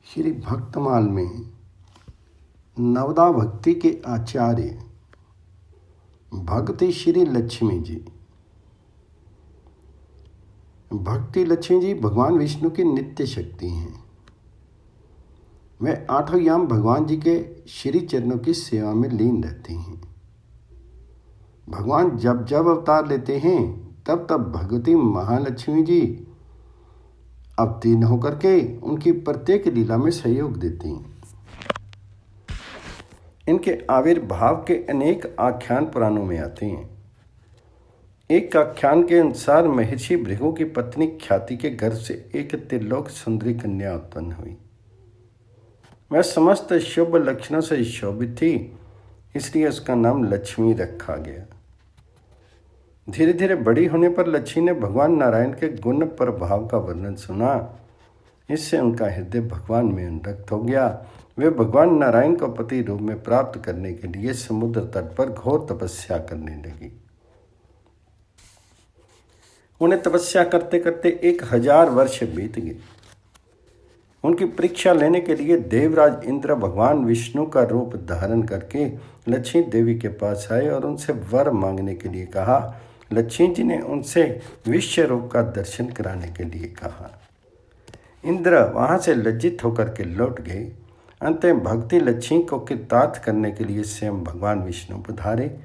श्री भक्तमाल में नवदा भक्ति के आचार्य भक्ति श्री लक्ष्मी जी। भक्ति लक्ष्मी जी भगवान विष्णु की नित्य शक्ति हैं। वे आठों याम भगवान जी के श्री चरणों की सेवा में लीन रहती हैं। भगवान जब जब अवतार लेते हैं तब तब भगवती महालक्ष्मी जी अवतीर्ण होकर के उनकी प्रत्येक लीला में सहयोग देती हैं। इनके आविर्भाव के अनेक आख्यान पुराणों में आते हैं। एक आख्यान के अनुसार महर्षि भृगु की पत्नी ख्याति के गर्भ से एक त्रिलोक सुंदरी कन्या उत्पन्न हुई। वह समस्त शुभ लक्षणों से शोभित थी, इसलिए उसका नाम लक्ष्मी रखा गया। धीरे धीरे बड़ी होने पर लक्ष्मी ने भगवान नारायण के गुण प्रभाव का वर्णन सुना। इससे उनका हृदय भगवान में अनुरक्त हो गया। वे भगवान नारायण को पति रूप में प्राप्त करने के लिए समुद्र तट पर घोर तपस्या करने लगी। उन्हें तपस्या करते करते 1000 वर्ष बीत गए। उनकी परीक्षा लेने के लिए देवराज इंद्र भगवान विष्णु का रूप धारण करके लक्ष्मी देवी के पास आए और उनसे वर मांगने के लिए कहा। लक्ष्मी जी ने उनसे विश्व रूप का दर्शन कराने के लिए कहा। इंद्र वहां से लज्जित होकर के लौट गए। अंत में भक्ति लक्ष्मी को कृतार्थ करने के लिए स्वयं भगवान विष्णु पधारे।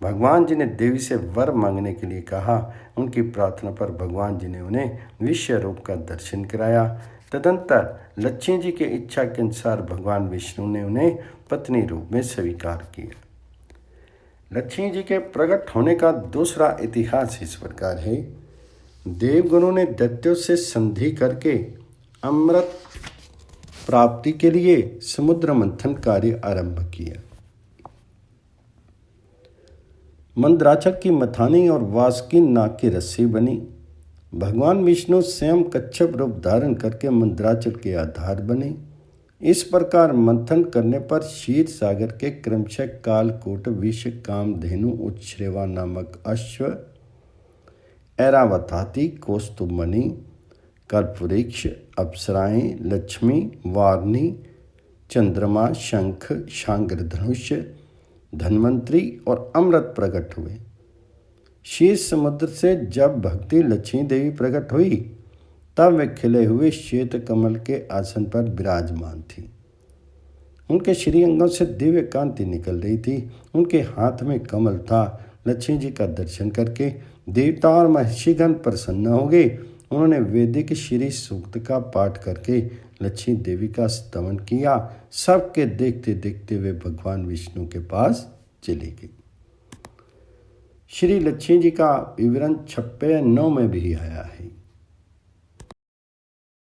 भगवान जी ने देवी से वर मांगने के लिए कहा। उनकी प्रार्थना पर भगवान जी ने उन्हें विश्व रूप का दर्शन कराया। तदंतर लक्ष्मी जी की इच्छा के अनुसार भगवान विष्णु ने उन्हें पत्नी रूप में स्वीकार किया। लक्ष्मी जी के प्रकट होने का दूसरा इतिहास इस प्रकार है। देवगुरु ने दैत्यों से संधि करके अमृत प्राप्ति के लिए समुद्र मंथन कार्य आरंभ किया। मंद्राचल की मथानी और वासुकी नाग की रस्सी बनी। भगवान विष्णु स्वयं कच्छप रूप धारण करके मंद्राचल के आधार बने। इस प्रकार मंथन करने पर क्षीर सागर के क्रमशः कालकूट, विष, कामधेनु, उच्छ्रेवा नामक अश्व, ऐरावताती, कौस्तुभमणि, कल्पवृक्ष, अप्सराएं, लक्ष्मी, वारनी, चंद्रमा, शंख, शांग्रधनुष, धन्वंतरी और अमृत प्रकट हुए। क्षीर समुद्र से जब भक्ति लक्ष्मी देवी प्रकट हुई तब वे खिले हुए श्वेत कमल के आसन पर विराजमान थी। उनके श्री अंगों से दिव्य कांति निकल रही थी। उनके हाथ में कमल था। लक्ष्मी जी का दर्शन करके देवता और महर्षिगण प्रसन्न हो गए। उन्होंने वैदिक श्री सूक्त का पाठ करके लक्ष्मी देवी का स्तवन किया। सबके देखते देखते वे भगवान विष्णु के पास चली गई। श्री लक्ष्मी जी का विवरण 96 में भी आया है।